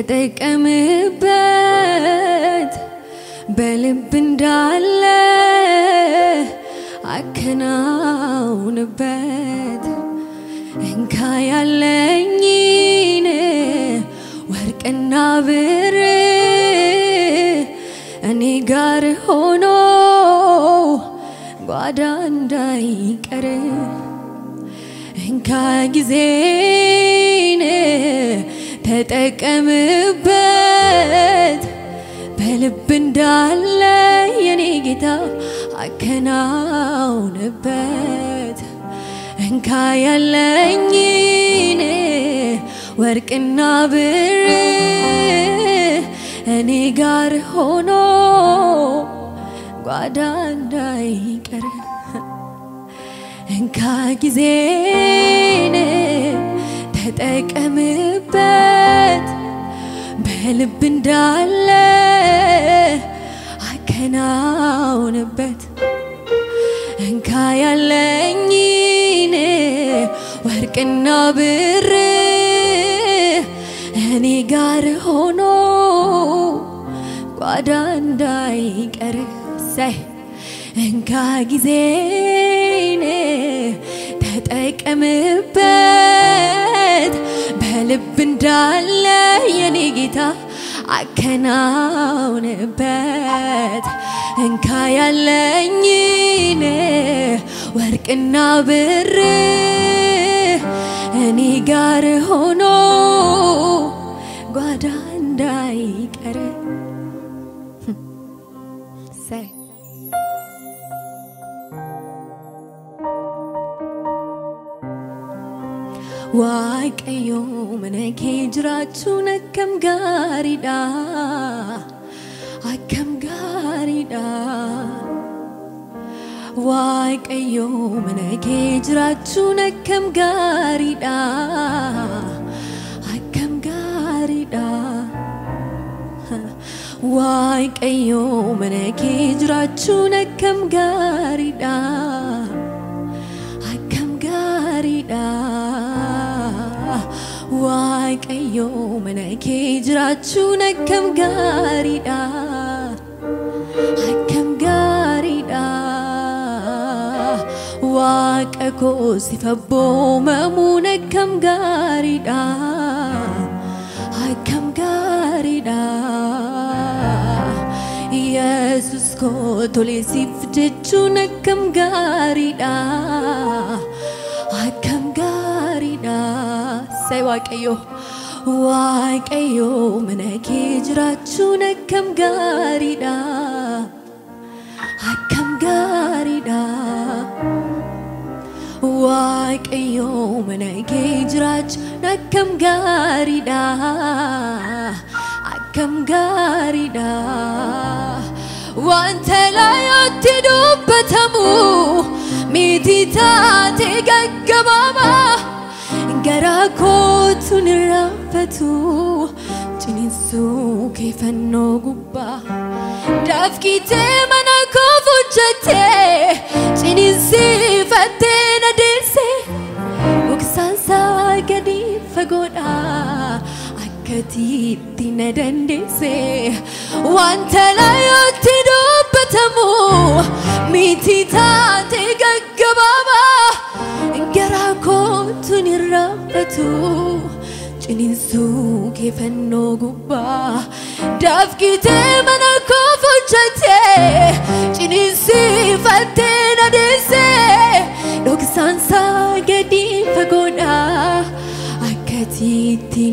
ተጠቀምበት በልብ እንዳለ አከናውንበት እንካ ያለኝን ወርቅና ብር እኔ ጋር ሆኖ ጓዳ እንዳይቀር እንካ ጊዜን ተጠቀምበት በልብ እንዳለ የኔ ጌታ አከናውንበት እንካ ያለኝን ወርቅና ብር እኔ ጋር ሆኖ ጓዳ እንዳይቀር እንካ ጊዜን ተጠቀምበት በልብ እንዳለ አከናውንበት እንካ ያለኝን ወርቅና ብር እኔ ጋር ሆኖ ጓዳ እንዳይቀር እንካ ጊዜን ተጠቀምበት በልብ እንዳለ የኔ ጌታ አከናውንበት እንካ ያለኝን ወርቅና ብር እኔ ጋር ሆኖ ጓዳ እንዳይቀር waaqayyo mana kee jiraachuun akkam gaariidha waaqayyo mana kee jiraachuun akkam gaariidha waaqayyo mana kee jiraachuun akkam gaariidha waaqayyo mana kee jiraachuun akkam gaariidha waaqa koo siif abboomamuun akkam gaariidha Yesus koo tolee siif jechuun akkam gaariidha say waaqayyo mana kee jiraachuun akkam gaariidha waaqayyo mana kee jiraachuun akkam gaariidha wanta laayootti dubbatamu miti taate gaggabama gara kootu nirraanfatu ciniinsuu kee fannoo gubbaa daafkitee mana koo fujjattee ciniinsiifattee na deesse dhoksaansaa gadi fagoodha akkatiitti na dandeesse wanta laayootti dubbatamu miti taate gaggabama gara kootu nirraanfatu ciniinsuu kee fannoo gubbaa daafkitee mana koo fujjattee ciniinsiifattee na deesse dhoksaansaa gadi fagoodha akkatiitti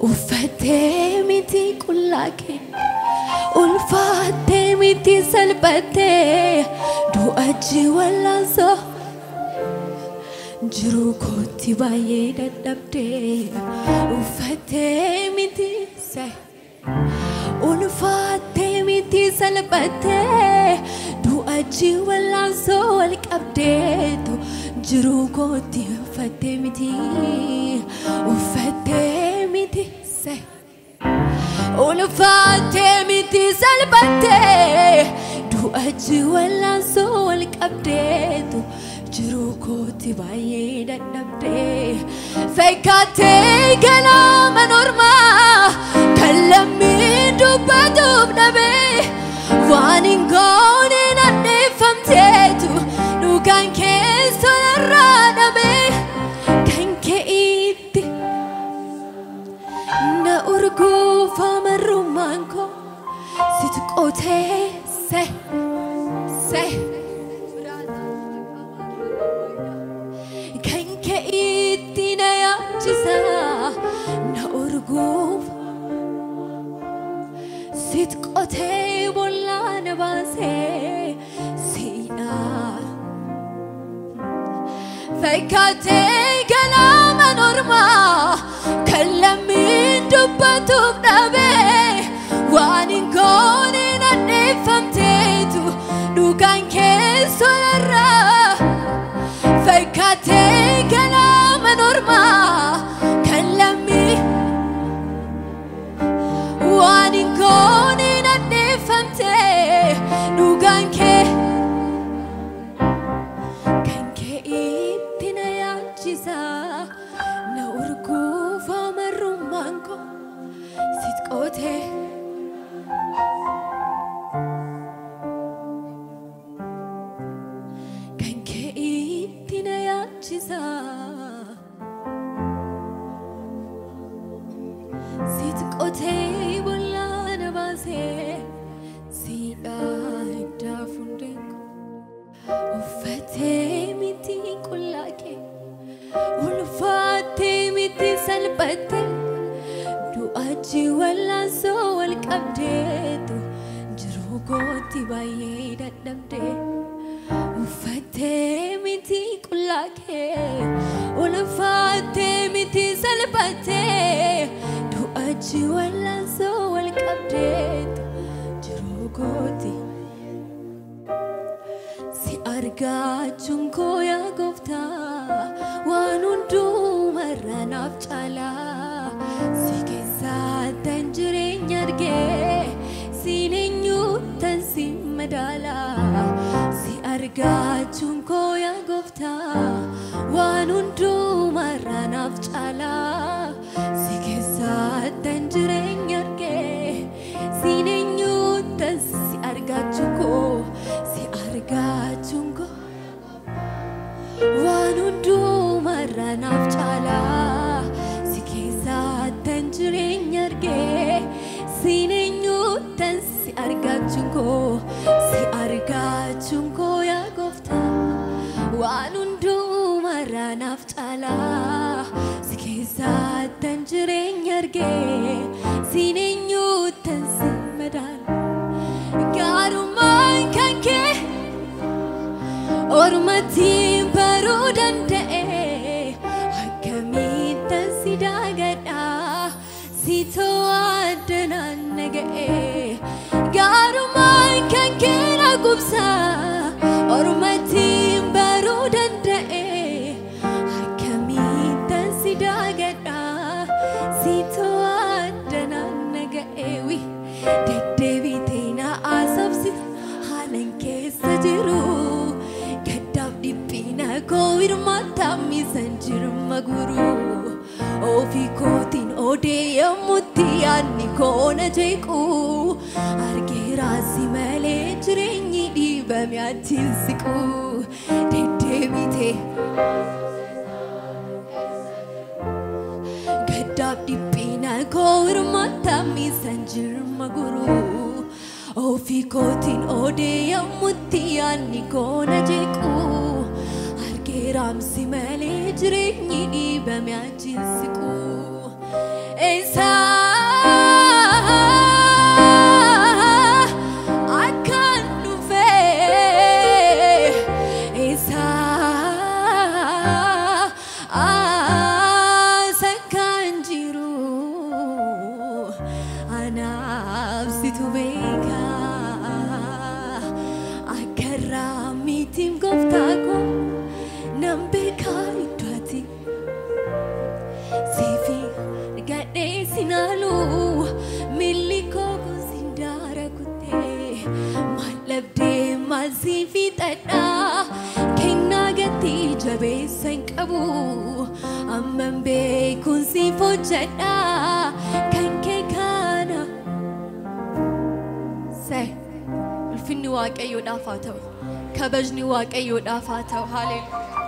uffattee miti qullaa kee ulfaattee miti salphattee du'achi wallaansoo jiru kootti baay'ee dadhabdee uffattee miti ulfaattee miti salphattee du'achi wallaansoo wal qabdeetu jiru kootti uffattee miti ulfaattee miti salphattee du'achi wallaansoo wal qabdeetu jiru kootti baay'ee dadhabdee فكاتي كلام نورما كلمي دبدوب نبي وانين قونين أني فهمتيتو نو كان كيسو الرانبي كان كإيدي نأرقو فامرو مانكو ستقوتي سه كان كإيدي نياجزا نأرقو ستقوتي بولا نباسي سينا فكاتي كلام نورما كلمي دبتو بنبي وانين كونين أني فهمتيتو نو كان كيسو الرا فكاتي كلام نورما كلمي وانين كونين أني فهمتي نو كان كإيدنا يعجزا نوركو فامرو مانكو ستقوتي كان كإيدنا يعجزا ستقوتي ولا نباسي سيدا دافندنكو وفتي متي كلاكي ولفاتي متي سلبتي دو أجي ولا سو الكبديتو جرو قوتي بايي ددمدي وفتي متي كلاكي ولفاتي متي سلبتي دو أجي ولا سو الكبديتو جرو قوتي أرجعكم يا قفتا وانودو مرة نفجلا سكسات تنجرين يرجع سينيو تنسيم مدالا أرجعكم يا قفتا وانودو مرة نفجلا سكسات تنجرين يرجع سينيو تنسي أرجعكم Argachungo Wanundu marra nafchala Sikesa tanjureen yarge Sinenyu tansi argachungo Si argachungo ya gofta Wanundu marra nafchala Sikesa tanjureen yarge Sinenyu tansi medal Garuman kanke Ormatim barudan dae Hakamita sidagada Sito adanan nagae Garuman kankira gubsa Ormatim barudan dae Hakamita sidagada Sito adanan nagae Wi Dedevitena asabsi Halan kesa jiru Koir matami sanjir maguru Ofi kotin ode yamutiani kona jeku Arge rasi mele jrenyi di bamyatin siku Dedevite Gadab di pina koir matami sanjir maguru Ofi kotin ode yamutiani kona jeku Ramsi mele jrenyi di bamyatin siku Esa akan nufe Esa sakan jiru Anaf situ beka Akarami tim goftako Nambeka itwati Sifi gade sinalu Miliko kusindara kute Malabde mazifi tada Kenna gati jabe sankabu Amman beekun siif hojjedha kan kee kana. Ulfinni Waaqayyoodhaaf haa ta'u. Kabajni Waaqayyoodhaaf haa ta'u. Haleluuyaa.